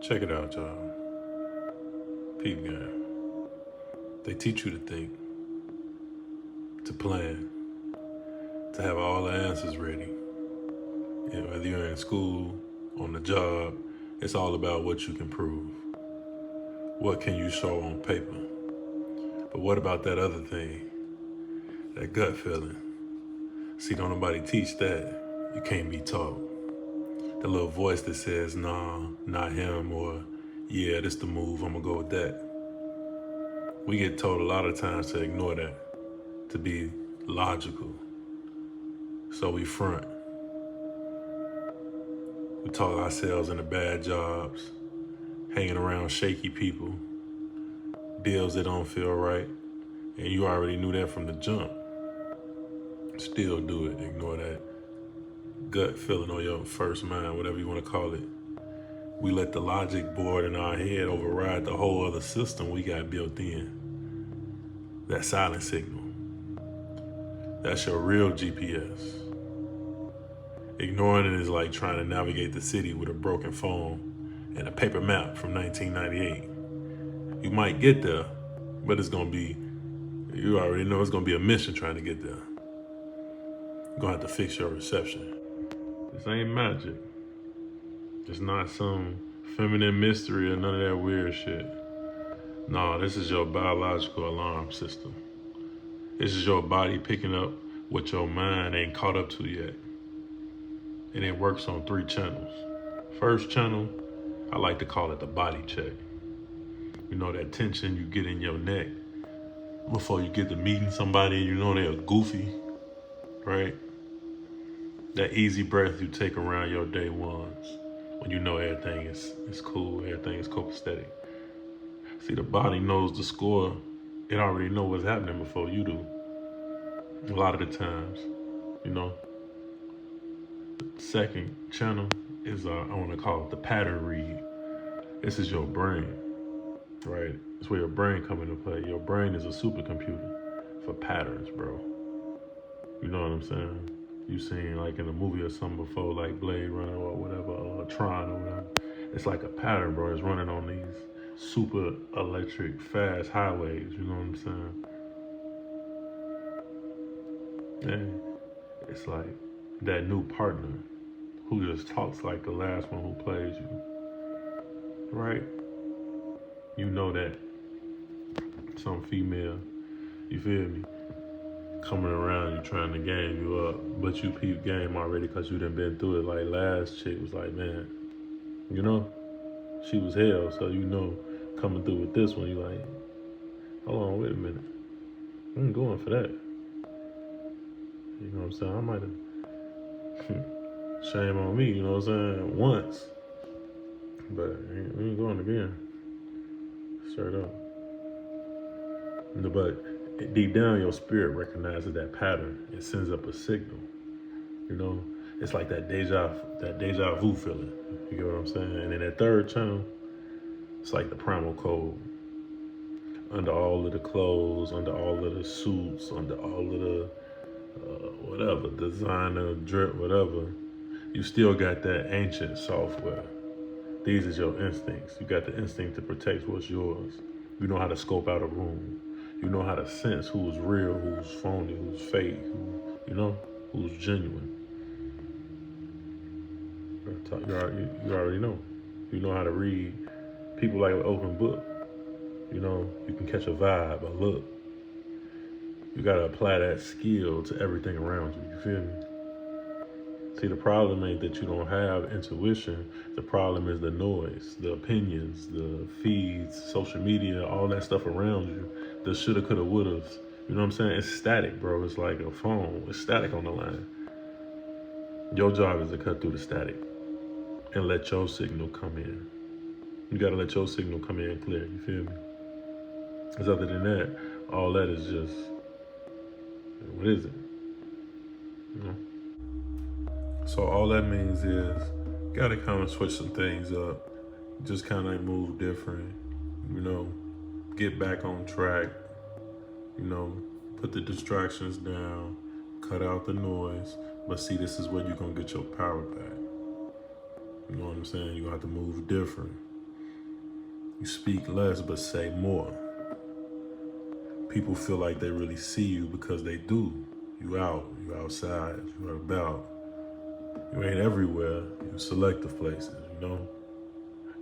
Check it out, y'all. Peep game. They teach you to think, to plan, to have all the answers ready. Whether you're in school, on the job, it's all about what you can prove. What can you show on paper? But what about that other thing? That gut feeling. See, don't nobody teach that. You can't be taught. The little voice that says, nah, not him, or yeah, this the move, I'm gonna go with that. We get told a lot of times to ignore that, to be logical. So we front. We talk ourselves into bad jobs, hanging around shaky people, deals that don't feel right, and you already knew that from the jump. Still do it, ignore that gut feeling or your first mind, whatever you want to call it. We let the logic board in our head override the whole other system we got built in. That silent signal. That's your real GPS. Ignoring it is like trying to navigate the city with a broken phone and a paper map from 1998. You might get there, but it's gonna be, you already know it's gonna be a mission trying to get there. You're gonna have to fix your reception. This ain't magic. It's not some feminine mystery or none of that weird shit. No, this is your biological alarm system. This is your body picking up what your mind ain't caught up to yet. And it works on 3 channels. First channel, I like to call it the body check. You know that tension you get in your neck before you get to meeting somebody you know they're goofy, right? That easy breath you take around your day ones when you know everything is cool, everything is copacetic. See, the body knows the score. It already knows what's happening before you do. A lot of the times, you know. The second channel is, I want to call it the pattern read. This is your brain, right? It's where your brain come into play. Your brain is a supercomputer for patterns, bro. You know what I'm saying? You seen like in a movie or something before, like Blade Runner or whatever, or Tron or whatever. It's like a pattern, bro. It's running on these super electric fast highways. You know what I'm saying? And it's like that new partner who just talks like the last one who plays you, right? You know that some female, you feel me, coming around you trying to game you up, but you peep game already because you done been through it. Like last chick was like, man, you know, she was hell, so you know, coming through with this one, you like, hold on, wait a minute, I'm going for that. You know what I'm saying? I might have, shame on me, you know what I'm saying, once, but we ain't going again, straight up. But deep down, your spirit recognizes that pattern. It sends up a signal. You know, it's like that deja vu feeling. You get what I'm saying? And in that third channel, it's like the primal code. Under all of the clothes, under all of the suits, under all of the whatever, designer, drip, whatever, you still got that ancient software. These is your instincts. You got the instinct to protect what's yours. You know how to scope out a room. You know how to sense who's real, who's phony, who's fake, who's genuine. You already know. You know how to read people like an open book. You know, you can catch a vibe, a look. You gotta apply that skill to everything around you. You feel me? See, the problem ain't that you don't have intuition. The problem is the noise, the opinions, the feeds, social media, all that stuff around you. The shoulda, coulda, wouldas. You know what I'm saying? It's static, bro. It's like a phone. It's static on the line. Your job is to cut through the static and let your signal come in. You gotta let your signal come in clear. You feel me? Because other than that, all that is just, what is it? You know? So all that means is, gotta kind of switch some things up. Just kind of move different, you know, get back on track, you know, put the distractions down, cut out the noise, but see, this is where you're gonna get your power back. You know what I'm saying? You're gonna have to move different. You speak less but say more. People feel like they really see you because they do. You out, you outside, you about. You ain't everywhere, you selective places, you know?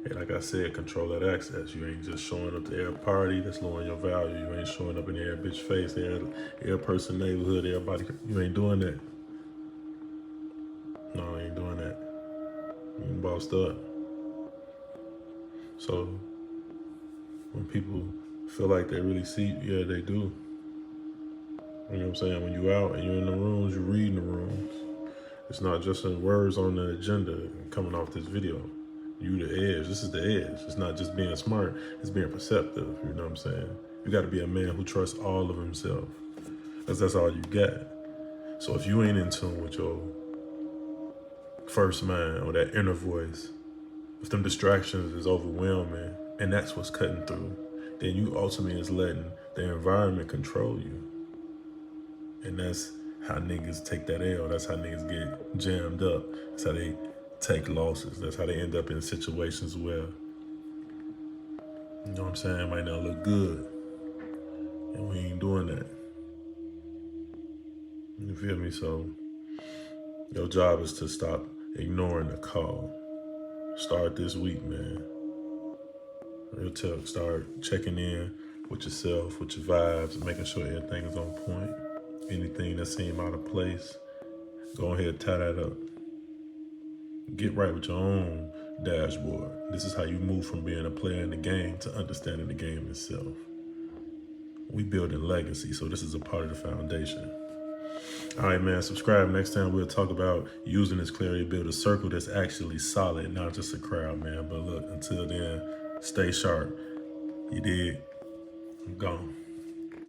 And like I said, control that access. You ain't just showing up to every party, that's lowering your value. You ain't showing up in every bitch face, every person neighborhood, everybody. You ain't doing that. No, I ain't doing that. You ain't bossed up. So when people feel like they really see you, yeah, they do. You know what I'm saying? When you out and you're in the rooms, you're reading the rooms. It's not just in words on the agenda coming off this video. You the edge. This is the edge. It's not just being smart. It's being perceptive. You know what I'm saying? You got to be a man who trusts all of himself, because that's all you got. So if you ain't in tune with your first mind or that inner voice, if them distractions is overwhelming and that's what's cutting through, then you ultimately is letting the environment control you. And that's how niggas take that L. That's how niggas get jammed up. That's how they take losses. That's how they end up in situations where, you know what I'm saying, it might not look good. And we ain't doing that. You feel me? So your job is to stop ignoring the call. Start this week, man. Real talk. Start checking in with yourself, with your vibes, and making sure everything is on point. Anything that seems out of place, go ahead and tie that up. Get right with your own dashboard. This is how you move from being a player in the game to understanding the game itself. We building legacy, so this is a part of the foundation. All right, man, subscribe. Next time we'll talk about using this clarity to build a circle that's actually solid, not just a crowd, man. But look, until then, stay sharp. You dig? I'm gone.